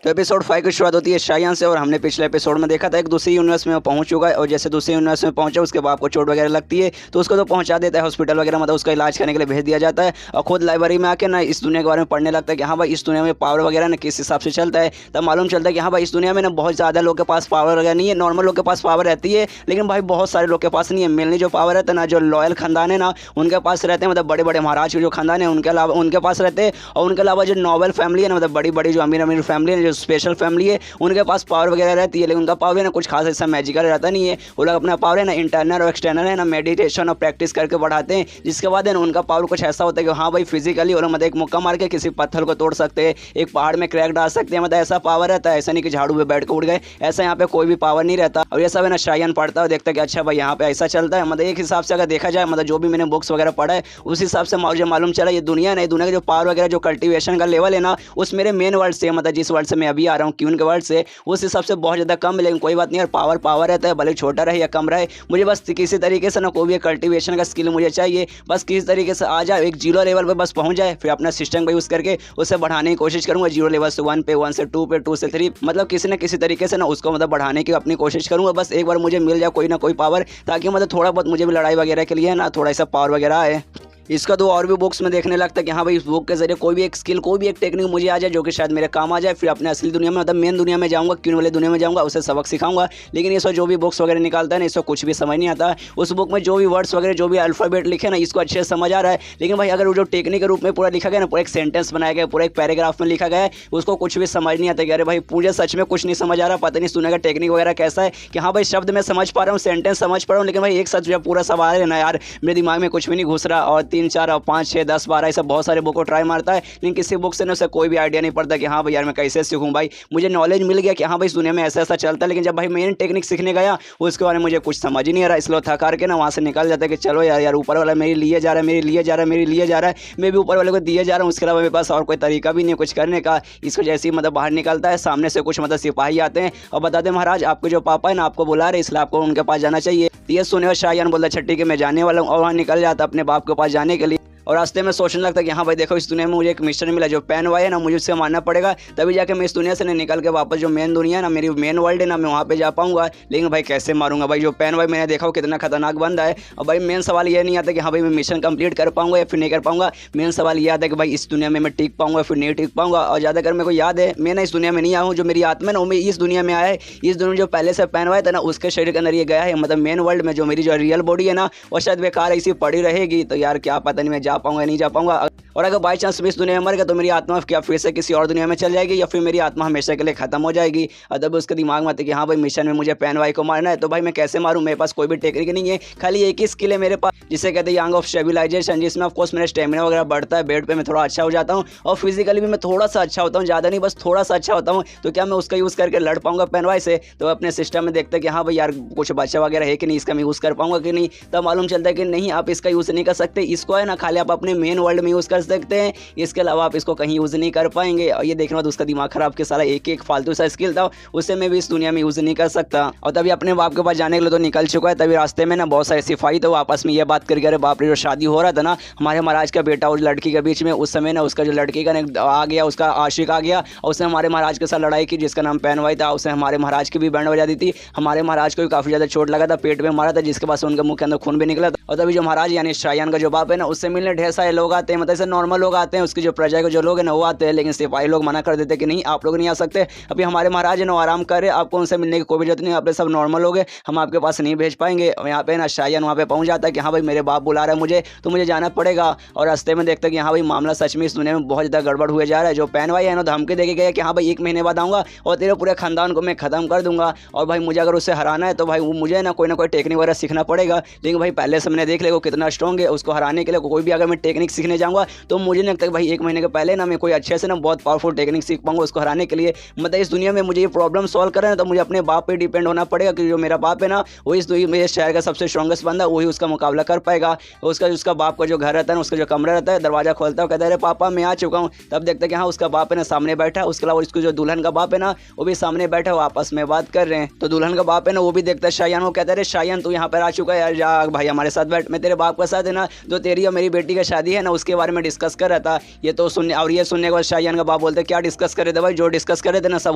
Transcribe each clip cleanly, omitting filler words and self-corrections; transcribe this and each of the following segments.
तो एपिसोड 5 की शुरुआत होती है शायान से और हमने पिछले एपिसोड में देखा था एक दूसरी यूनिवर्स में वो पहुंच चुका है और जैसे दूसरी यूनिवर्स में पहुंचा उसके बाप को चोट वगैरह लगती है तो उसको तो पहुंचा देता है हॉस्पिटल वगैरह, मतलब उसका इलाज करने के लिए भेज दिया जाता है और खुद लाइब्रेरी में आके ना इस दुनिया के बारे में पढ़ने लगता है कि हाँ भाई इस दुनिया में पावर वगैरह ना किस हिसाब से चलता है। तब मालूम चलता है कि हाँ भाई इस दुनिया में ना बहुत ज़्यादा लोग के पास पावर वगैरह नहीं है, नॉर्मल लोग के पास पावर रहती है लेकिन भाई बहुत सारे लोग के पास नहीं है। मेनली जो पावर रहता है ना जो लॉयल खानदान है ना उनके पास रहते हैं, मतलब बड़े बड़े महाराज के जो खानदान है उनके अलावा उनके पास रहते हैं और उनके अलावा जो नॉबल फैमिली है ना, मतलब बड़ी बड़ी जो अमीर अमीर फैमिली है जो स्पेशल फैमिली है उनके पास पावर वगैरह रहती है। लेकिन उनका पावर है ना कुछ खास ऐसा मैजिकल रहता नहीं है। वो लोग अपना पावर है ना इंटरनल और एक्सटर्नल है ना मेडिटेशन और प्रैक्टिस करके बढ़ाते हैं, जिसके बाद है ना उनका पावर कुछ ऐसा होता है कि हाँ भाई फिजिकली वो लोग मतलब एक मुक्का मार के किसी पत्थर को तोड़ सकते हैं, एक पहाड़ में क्रैक डाल सकते हैं, मतलब ऐसा पावर रहता है। ऐसा नहीं कि झाड़ू पे बैठ के उड़ गए, ऐसा यहाँ पे कोई भी पावर नहीं रहता। और ये सब है ना शायान पढ़ता है, देखता है कि अच्छा भाई यहाँ पे ऐसा चलता है। मतलब एक हिसाब से अगर देखा जाए, मतलब जो भी मैंने बुक्स वगैरह पढ़ा है उस हिसाब से मुझे मालूम चला ये दुनिया नहीं, दुनिया का जो पावर वगैरह जो कल्टिवेशन का लेवल है ना उस मेरे मेन वर्ल्ड से, मतलब जिस वर्ल्ड से मैं अभी आ रहा हूँ क्यून के वर्ल्ड से, उस हिसाब से बहुत ज़्यादा कम है। लेकिन कोई बात नहीं यार, पावर पावर रहता है, भले छोटा रहे या कम रहे, मुझे बस किसी तरीके से ना कोई भी कल्टिवेशन का स्किल मुझे चाहिए, बस किसी तरीके से आ जाए एक जीरो लेवल पे बस पहुंच जाए, फिर अपना सिस्टम का यूज़ करके उसे बढ़ाने की कोशिश करूंगा। जीरो लेवल से 1 पे, 1 से 2 पे, 2 से 3, मतलब किसी न किसी तरीके से ना उसको मतलब बढ़ाने की अपनी कोशिश करूंगा। बस एक बार मुझे मिल जाए कोई ना कोई पावर, ताकि मतलब थोड़ा बहुत मुझे भी लड़ाई वगैरह के लिए ना थोड़ा सा पावर वगैरह आए। इसका तो और भी बुक्स में देखने लगता है कि हाँ भाई इस बुक के जरिए कोई भी एक स्किल कोई भी एक टेक्निक मुझे आ जाए जो कि शायद मेरे काम आ जाए, फिर अपने असली दुनिया में मतलब मेन दुनिया में जाऊँगा, क्यों वाले दुनिया में जाऊँगा, उसे सबक सिखाऊंगा। लेकिन इसको जो भी बुक्स वगैरह निकालता है ना इसको कुछ भी समझ नहीं आता। उस बुक में जो भी वर्ड्स वगैरह जो भी अल्फ़ाबेट लिखे ना इसको अच्छे से समझ आ रहा है, लेकिन भाई अगर वो जो टेक्निक के रूप में पूरा लिखा गया ना, पूरा एक सेंटेंस बनाया गया, पूरा एक पैराग्राफ में लिखा गया है, उसको कुछ भी समझ नहीं आता कि अरे भाई मुझे सच में कुछ नहीं समझ आ रहा, पता नहीं सुनने का टेक्निक वगैरह कैसा है कि हाँ भाई शब्द मैं समझ पा रहा हूँ, सेंटेंस समझ पा रहा हूँ, लेकिन भाई एक सच पूरा सवाल है ना यार मेरे दिमाग में कुछ भी नहीं घुस रहा। और 3, 4, 5, 6, 10, 12 ऐसा बहुत सारे बुक को ट्राई मारता है, लेकिन किसी बुक से ना उसे कोई भी आइडिया नहीं पड़ता कि हाँ भाई यार मैं कैसे सीखूं। भाई मुझे नॉलेज मिल गया कि हाँ भाई इस दुनिया में ऐसा ऐसा चलता है, लेकिन जब भाई मेन टेक्निक सीखने गया उसके बारे में मुझे कुछ समझ ही नहीं आ रहा। इसलिए थक के ना वहाँ से निकल जाता है कि चलो यार ऊपर वाला मेरे लिए जा रहा है, मेरे लिए जा रहा है, मेरे लिए जा रहा है, मैं भी ऊपर वाले को दिए जा रहा हूँ, उसके अलावा मेरे पास और कोई तरीका भी नहीं है कुछ करने का। इसको जैसे ही मतलब बाहर निकलता है सामने से कुछ मतलब सिपाही आते हैं और बताते हैं महाराज आपके जो पापा है ना आपको बुला रहे, इसलिए आपको उनके पास जाना चाहिए। ये सुने और शायान बोलता छठी के मैं जाने वाला हूँ और वहाँ निकल जाता अपने बाप के पास जाने के लिए। और रास्ते में सोचने लगता है कि हाँ भाई देखो इस दुनिया में मुझे एक मिशन मिला जो पैन वाई है ना, मुझे उससे मारना पड़ेगा तभी जाके मैं इस दुनिया से नहीं निकल के वापस जो मेन दुनिया है ना मेरी मेन वर्ल्ड है ना मैं वहाँ पे जा पाऊंगा। लेकिन भाई कैसे मारूंगा भाई, जो पैन वाई मैंने देखा वो कितना खतरनाक बंदा है। और भाई मेन सवाल ये नहीं आता कि हाँ भाई मैं मिशन कंप्लीट कर पाऊंगा या फिर नहीं कर पाऊंगा, मेन सवाल ये आता है कि भाई इस दुनिया में मैं टिक पाऊंगा फिर नहीं टिक पाऊंगा। और ज़्यादातर मेरे को याद है मैं ना इस दुनिया में नहीं आया हूँ, जो मेरी आत्मा है ना वो मैं इस दुनिया में आया है। इस दुनिया जो पहले से पैन वाई था ना उसके शरीर के अंदर ये गया है, मतलब मेन वर्ल्ड में जो मेरी जो रियल बॉडी है ना वो शायद बेकार ऐसी पड़ी रहेगी। तो यार क्या पता नहीं मैं जा पाऊंगा या नहीं जा पाऊंगा। और अगर बाई चांस मैं इस दुनिया में मर गया तो मेरी आत्मा क्या फिर से किसी और दुनिया में चल जाएगी या फिर मेरी आत्मा हमेशा के लिए खत्म हो जाएगी। और तब उसके दिमाग में आता है कि हाँ भाई मिशन में मुझे पैन वाई को मारना है, तो भाई मैं कैसे मारूं, मेरे पास कोई भी टेक्निक नहीं है, खाली एक ही स्किल है मेरे पास जिसे कहते हैं यंग ऑफ स्टेबिलाइजेशन, जिसमें ऑफकोर्स मेरा स्टेमिना वगैरह बढ़ता है, बेड पे मैं थोड़ा अच्छा हो जाता हूँ और फिजिकली भी मैं थोड़ा सा अच्छा होता हूँ, ज़्यादा नहीं बस थोड़ा सा अच्छा होता हूँ। तो क्या मैं उसका यूज़ करके लड़ पाऊंगा पैन वाई से? तो अपने सिस्टम में देखते हैं कि हाँ भाई यार कुछ बच्चा वगैरह है कि नहीं, इसका मैं यूज़ कर पाऊंगा कि नहीं। तब मालूम चलता है कि नहीं आप इसका यूज़ नहीं कर सकते, इसको है ना खाली आप अपने मेन वर्ल्ड में यूज़ कर सकते हैं, इसके अलावा आप इसको कहीं यूज़ नहीं कर पाएंगे। और ये देखने बाद उसका दिमाग खराब के सारा एक एक फालतू सा स्किल था उससे मैं भी इस दुनिया में यूज़ नहीं कर सकता। और तभी अपने बाप के पास जाने के लिए तो निकल चुका है। तभी रास्ते में ना बहुत सारे सिपाही तो आपस में ये बात करके अरे बाप रे जो शादी हो रहा था ना हमारे महाराज का बेटा और लड़की के बीच में, उस समय ना उसका जो लड़की का आ गया उसका आशिक आ गया और उसने हमारे महाराज के साथ लड़ाई की जिसका नाम पैन वाई था। उसने हमारे महाराज की भी बैंड बजा दी थी, हमारे महाराज को भी काफ़ी ज़्यादा चोट लगा था, पेट में मारा था जिसके पास उनके मुंह के अंदर खून भी निकला था। और तभी जो महाराज यानी शायान का जो बाप है ना उससे मिलने ढेर सारे लोग आते हैं, मतलब ऐसे नॉर्मल लोग आते हैं, उसकी जो प्रजा के जो लोग हैं ना वो आते हैं, लेकिन सिपाही लोग मना कर देते कि नहीं आप लोग नहीं आ सकते, अभी हमारे महाराज है ना आराम कर रहे, आपको उनसे मिलने की कोई भी जरूरत नहीं, आप सब नॉर्मल लोग हैं, हम आपके पास नहीं भेज पाएंगे। और यहाँ पे ना शायान वहाँ पे पहुँच जाता है कि हाँ भाई मेरे बाप बुला रहे हैं मुझे तो मुझे जाना पड़ेगा। और रास्ते में देखते हैं कि हाँ भाई मामला सच में इस दुनिया में बहुत ज़्यादा गड़बड़ हुए जा रहा है। जो पैन वाई है ना धमकी देके गया कि हाँ भाई 1 महीने बाद आऊँगा और तेरे पूरे खानदान को मैं खत्म कर दूंगा, और भाई मुझे अगर उससे हराना है तो भाई मुझे ना कोई टेक्निक वगैरह सीखना पड़ेगा। लेकिन भाई पहले से मैंने देख लिया वो कितना स्ट्रॉन्ग है, उसको हराने के लिए कोई भी अगर मैं टेक्निक सीखने जाऊँगा तो मुझे नहीं लगता भाई 1 महीने के पहले ना मैं कोई अच्छे से ना बहुत पावरफुल टेक्निक सीख पाऊंगा उसको हराने के लिए। मतलब इस दुनिया में मुझे ये प्रॉब्लम सॉल्व करना है तो मुझे अपने बाप पे डिपेंड होना पड़ेगा कि जो मेरा बाप है ना वो इस मेरे शहर का सबसे स्ट्रॉन्गेस्ट बंदा, वही उसका मुकाबला कर पाएगा। उसका बाप का जो घर रहता है ना उसका जो कमरा रहता है दरवाजा खोलता है कहता है अरे पापा मैं आ चुका हूँ। तब देखते हैं कि हाँ उसका बाप है ना सामने बैठा है, उसके अलावा उसको जो दुल्हन का बाप है ना वो भी सामने बैठा है, वो आपस में बात कर रहे हैं। तो दुल्हन का बाप है ना वो भी देखता है शायान, वो कहता है अरे शायान तू यहाँ पर आ चुका है यार, जा भाई हमारे साथ बैठ, मैं तेरे बाप के साथ है ना जो तेरी और मेरी बेटी बेटी का शादी है ना उसके बारे में डिस्कस कर रहा था। ये तो सुनने और ये सुनने के बाद शाहजहान का बाप बोलते क्या डिस्कस कर रहे थे भाई, जो डिस्कस कर रहे थे ना सब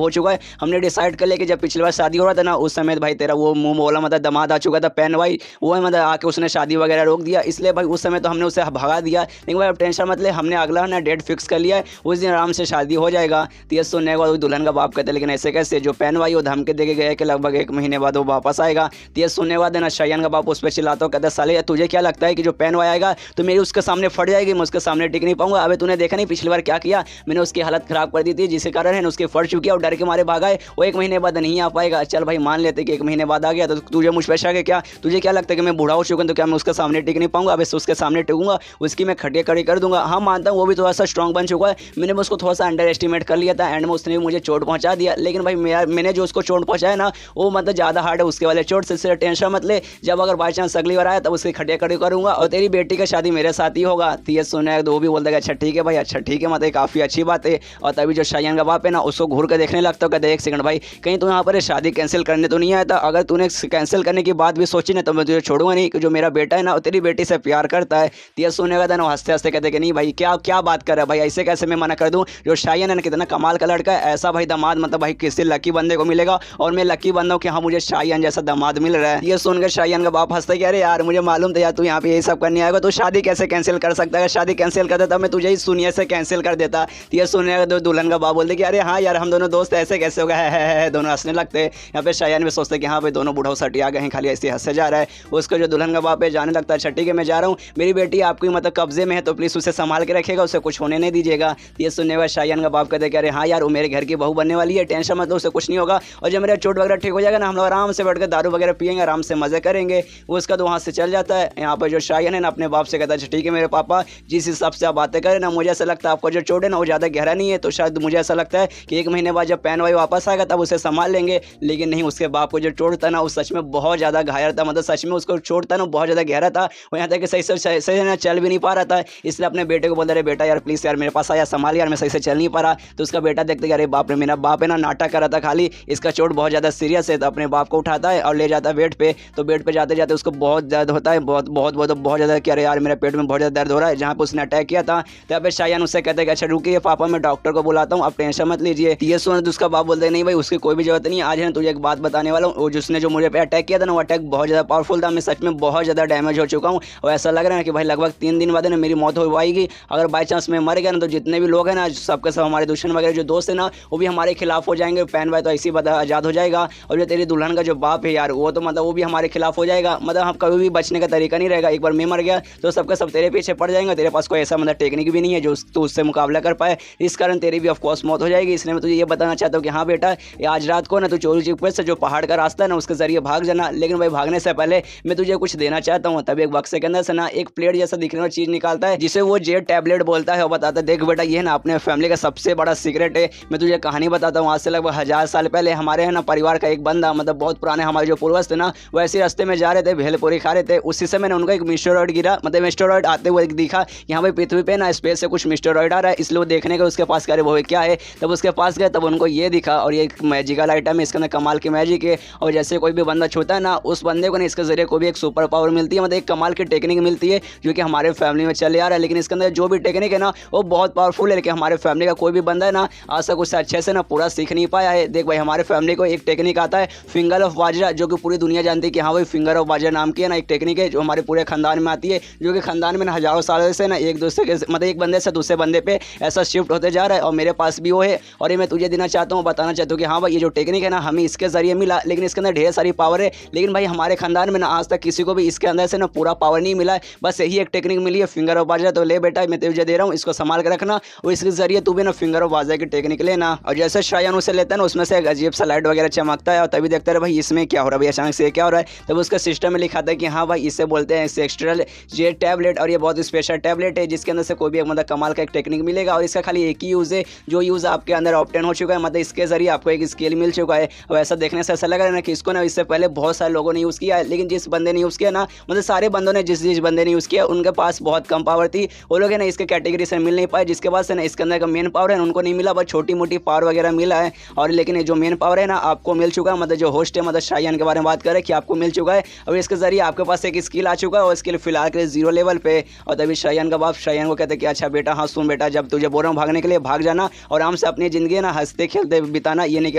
हो चुका है। हमने डिसाइड कर लिया कि जब पिछली बार शादी हो रहा था ना उस समय भाई तेरा वो मुंह बोला मतलब दामाद आ चुका था पैन भाई, वो मतलब आके उसने शादी वगैरह रोक दिया, इसलिए भाई उस समय तो हमने उसे भगा दिया। लेकिन भाई अब टेंशन मतलब हमने अगला ना डेट फिक्स कर लिया है, उस दिन आराम से शादी हो जाएगा। तो ये सुनने के बाद दुल्हन का बाप कहते लेकिन ऐसे कैसे, जो पैन भाई वो धमकी दे के गया कि लगभग 1 महीने बाद वो वापस आएगा। तो ये सुनने के बाद ना शाहजहान का बाप उस पर चिल्लाता कहता साले तुझे क्या लगता है कि जो पैन भाई आएगा तो मेरी उसके सामने फट जाएगी, मैं उसके सामने टिक नहीं पाऊंगा। अबे तूने देखा नहीं पिछली बार क्या किया, मैंने उसकी हालत खराब कर दी थी जिसके कारण है उसकी फट चुकी है और डर के मारे भागा है, वो 1 महीने बाद नहीं आ पाएगा। चल भाई मान लेते कि 1 महीने बाद आ गया तो तुझे मुझ पर शक है क्या, तुझे क्या लगता है कि मैं बूढ़ा हो चुका हूं तो क्या मैं उसके सामने टिक नहीं पाऊंगा। अब उसके सामने टिकूंगा उसकी मैं खटिया खड़ी कर दूंगा। हाँ मानता हूँ वो भी थोड़ा सा स्ट्रॉन्ग बन चुका है, मैंने उसको थोड़ा सा अंडर एस्टिमेट कर लिया था एंड में उसने भी मुझे चोट पहुंचा दिया। लेकिन भाई मैंने जो उसको चोट पहुंचाया ना वो मतलब ज़्यादा हार्ड है उसके वाले चोट से टेंशन मत ले, जब अगर बाई चांस अगली बार आया तब उसकी खटिया खड़ी करूंगा और तेरी बेटी का शादी मेरे साथ ही होगा। तो ये सुना तो वो भी बोलता है अच्छा ठीक है भाई, अच्छा ठीक है मतलब काफ़ी अच्छी बात है। और तभी जो शाहजहान का बाप है ना उसको घूर कर देखने लगता है, कहते 1 सेकंड भाई कहीं तू यहाँ पर शादी कैंसिल करने तो नहीं आया था, अगर तूने कैंसिल करने की बात भी सोची ना तो मैं तुझे छोड़ूंगा नहीं, कि जो मेरा बेटा है ना वो तेरी बेटी से प्यार करता है। तो ये सुनेगा था ना हंसते हंसते कहते कि नहीं भाई क्या क्या बात कर रहा है भाई, ऐसे कैसे मैं मना कर दूं, जो शाहजहान है ना कितना कमाल का लड़का है, ऐसा भाई दामाद मतलब भाई किसी लकी बंदे को मिलेगा और मैं लकी बंदा हूँ कि हाँ मुझे शाहजहान जैसा दामाद मिल रहा है। ये सुनकर शाहजहान का बाप हंसता है कि अरे यार मुझे मालूम था यार तू यहाँ पे यही सब करने आएगा, तो शादी कैसे कैंसिल कर सकता है, शादी कैंसिल कर देता मैं तुझे ही सुनिए से कैंसिल कर देता। तो ये सुनने का दुल्हन का बाप बोलते कि अरे हाँ यार हम दोनों दोस्त ऐसे कैसे हो गए है, दोनों हंसने लगते हैं। यहाँ पे शाहजहान भी सोचते कि हाँ भाई दोनों बूढ़ा सटी आ गए हैं, खाली ऐसे हंसे जा रहा है। उसको जो दुल्हन का बाप है जाने लगता है अच्छा ठीक है मैं जा रहा हूँ, मेरी बेटी आपकी मतलब कब्जे में है तो प्लीज़ उसे संभाल के रखेगा, उसे कुछ होने नहीं दीजिएगा। ये सुनने के बाद शाहजहान का बाप कहते हैं कि अरे हाँ यार वो मेरे घर की बहू बनने वाली है, टेंशन मत लो उसे कुछ नहीं होगा, और जब मेरा चोट वगैरह ठीक हो जाएगा ना हम लोग आराम से बैठ कर दारू वगैरह पियेंगे, आराम से मजे करेंगे। वो उसका तो वहाँ से चल जाता है। यहाँ पर जो शाहजहान है ना अपने बाप से कहता है ठीक है मेरे पापा जिस हिसाब से आप बातें करें ना, मुझे ऐसा लगता है आपका जो चोट है ना वो ज़्यादा गहरा नहीं है, तो शायद मुझे ऐसा लगता है कि 1 महीने बाद जब पैन भाई वापस आएगा तब उसे संभाल लेंगे। लेकिन नहीं, उसके बाप को जो चोट था ना वो सच में बहुत ज़्यादा घायल था, मतलब सच में उसको चोट था ना बहुत ज़्यादा गहरा था, वो यहाँ तक कि सही ना चल भी नहीं पा रहा था। इसलिए अपने बेटे को बोलता रहे बेटा यार प्लीज़ यार मेरे पास आया संभाल यार, मैं सही से चल नहीं पा रहा। तो उसका बेटा देखते कि अरे बाप रे मेरा बाप है ना नाटक कर रहा था खाली, इसका चोट बहुत ज़्यादा सीरियस है। तो अपने बाप को उठाता है और ले जाता है बेड पे। तो बेड पे जाते जाते उसको बहुत दर्द होता है, बहुत ज़्यादा कि अरे यार मेरे पेट में बहुत ज़्यादा दर्द हो रहा है, जहाँ पर उसने अटैक किया था। तब पे शाहजहान उससे कहते हैं कि अच्छा रुकिए पापा मैं डॉक्टर को बुलाता हूँ, आप टेंशन मत लीजिए। ये सुन उसका बाप बोलते नहीं भाई उसकी कोई भी जरूरत नहीं है, आज है ना तुझे एक बात बताने वाला हूँ, जिसने जो मुझे पे अटैक किया था ना वो अटैक बहुत ज़्यादा पावरफुल था, मैं सच में बहुत ज़्यादा डैमेज हो चुका हूँ और ऐसा लग रहा है कि भाई लगभग 3 दिन बाद ना मेरी मौत हो पाएगी। अगर बाई चांस मैं मर गया ना तो जितने भी लोग हैं ना सबके सब हमारे दुश्मन वगैरह जो दोस्त है ना वो भी हमारे खिलाफ हो जाएंगे, पैन भाई तो ऐसी बात आज़ाद हो जाएगा, और जो तेरी दुल्हन का जो बाप है यार वो तो मतलब वो भी हमारे खिलाफ हो जाएगा, मतलब हम कभी भी बचने का तरीका नहीं रहेगा। एक बार मैं मर गया तो सबका सब तेरे पीछे पड़ जाएंगे, तेरे पास कोई ऐसा मतलब टेक्निक भी नहीं है जो तू उससे मुकाबला कर पाए, इस कारण तेरी भी ऑफकोर्स मौत हो जाएगी। इसलिए मैं तुझे ये बताना चाहता हूँ कि हाँ बेटा आज रात को ना तू चोरी चुपके से जो पहाड़ का रास्ता है ना उसके जरिए भाग जाना, लेकिन भाई भागने से पहले मैं तुझे कुछ देना चाहता हूँ। तभी एक बक्से के अंदर से ना एक प्लेट जैसा दिखने वाली चीज़ निकालता है जिसे वो जेड टैबलेट बोलता है और बताता है देख बेटा ये है ना अपने फैमिली का सबसे बड़ा सीक्रेट है, मैं तुझे कहानी बताता हूँ। आज से लगभग 1000 साल पहले हमारे है ना परिवार का एक बंदा मतलब बहुत पुराने हमारे जो पूर्वज थे ना वो ऐसे रास्ते में जा रहे थे, भेलपुरी खा रहे थे, उसी समय ना उनका एक मिस्टेरॉइड गिरा, मतलब मिस्टेरॉइड आते हुए दिखा यहाँ पे पृथ्वी पे ना स्पेस से कुछ मिस्टेरॉइड आ रहा है, इसलिए वो देखने के उसके पास करे वो क्या है। तब उसके पास गए तब उनको ये दिखा और ये एक मैजिकल आइटम है, इसके अंदर कमाल की मैजिक है, और जैसे कोई भी बंदा छूता है ना उस बंदे को ना इसके जरिए कोई भी एक सुपर पावर मिलती है, मतलब एक कमाल की टेक्निक मिलती है जो कि हमारे फैमिली में चले आ रहा है। लेकिन इसके अंदर जो भी टेक्निक है ना वो बहुत पावरफुल है, लेकिन हमारे फैमिली का कोई भी बंदा है ना आज तक उससे अच्छे से ना पूरा सीख नहीं पाया है। देख भाई हमारे फैमिली को एक टेक्निक आता है फिंगर ऑफ बाजरा, जो कि पूरी दुनिया जानती है कि हाँ भाई फिंगर ऑफ बाजरा नाम की है ना एक टेक्निक है जो हमारे पूरे खानदान में आती है, जो कि खानदान में ना हजारों सालों से ना एक दूसरे के मतलब एक बंदे से दूसरे बंदे पे ऐसा शिफ्ट होते जा रहा है, और मेरे पास भी वो है और ये मैं तुझे देना चाहता हूँ, बताना चाहता हूँ कि हाँ भाई ये जो टेक्निक है ना हमें इसके जरिए मिला, लेकिन इसके अंदर ढेर सारी पावर है, लेकिन भाई हमारे खानदान में ना आज तक किसी को भी इसके अंदर से ना पूरा पावर नहीं मिला है, बस यही एक टेक्निक मिली है फिंगर ऑफ बाजरा। तो ले बेटा मैं तुझे दे रहा हूँ, इसको संभाल के रखना और इसके जरिए तू भी ना फिंगर ऑफ बाजरा की टेक्निक लेना। और जैसे शाहजहान उसे लेता है ना उसमें से एक अजीब सा लाइट वगैरह चमकता है और तभी देखता है भाई इसमें क्या हो रहा है, भाई अचानक से क्या हो रहा है। तब उसका सिस्टम में लिखा था कि हाँ भाई इसे बोलते हैं सेक्स्ट्रल जे टैबलेट, और ये बहुत स्पेशल टैबलेट है जिसके अंदर से कोई भी एक मतलब कमाल का एक टेक्निक मिलेगा, और इसका खाली एक ही यूज़ है जो यूज़ आपके अंदर ऑप्टेन हो चुका है, मतलब इसके जरिए आपको एक स्किल मिल चुका है। और ऐसा देखने से ऐसा लग रहा है ना कि इसको ना इससे पहले बहुत सारे लोगों ने यूज़ किया है, लेकिन जिस बंदे ने यूज़ किया ना मतलब सारे बंदों ने जिस बंदे ने यूज़ किया उनके पास बहुत कम पावर थी, वो लोग है ना इसके कैटेगरी से मिल नहीं पाए, जिसके पास है ना इसके अंदर का मेन पावर है उनको नहीं मिला, बस छोटी मोटी पावर वगैरह मिला है। और लेकिन जो मेन पावर है ना आपको मिल चुका है, मतलब जो होस्ट है मतलब शाहजहान के बारे में बात करें कि आपको मिल चुका है और इसके जरिए आपके पास एक स्किल आ चुका है और स्किल फिलहाल के 0 लेवल पे। है। और तभी शयन का बाप शयन को कहते कि अच्छा बेटा, हाँ सुन बेटा, जब तुझे बोल रहा हूँ भागने के लिए भाग जाना और आराम से अपनी ज़िंदगी ना हंसते खेलते बिताना। ये नहीं कि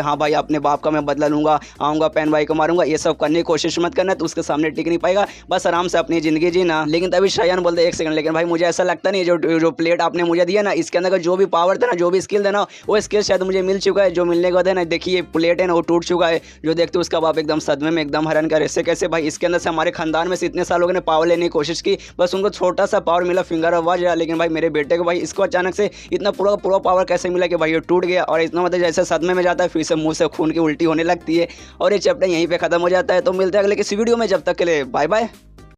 हाँ भाई अपने बाप का मैं बदला लूँगा, आऊँगा पैन भाई को मारूंगा, ये सब करने की कोशिश मत करना, तो उसके सामने टिक नहीं पाएगा। बस आराम से अपनी ज़िंदगी जीना। लेकिन तभी शयन बोलते एक सेकंड, लेकिन भाई मुझे ऐसा लगता नहीं जो प्लेट आपने मुझे दिया ना, इसके अंदर का जो भी पावर था ना, जो भी स्किल था ना, वो स्किल शायद मुझे मिल चुका है। जो मिलने के बाद है ना, देखिए प्लेट है ना वो टूट चुका है। जो देखते उसका बाप एकदम सदमे में, एकदम हैरान कर ऐसे कैसे भाई, इसके अंदर से हमारे खानदान में से इतने साल लोगों ने पावर लेने की कोशिश की, बस उनको छोटा सा पावर मिला, फिंगर आवाज रहा, लेकिन भाई मेरे बेटे को भाई इसको अचानक से इतना पूरा पूरा पावर कैसे मिला कि भाई ये टूट गया। और इतना मतलब जैसे सदमे में जाता है, फिर से मुंह से खून की उल्टी होने लगती है। और ये चैप्टर यहीं पे खत्म हो जाता है। तो मिलते हैं अगले किसी वीडियो में, जब तक के लिए बाय बाय।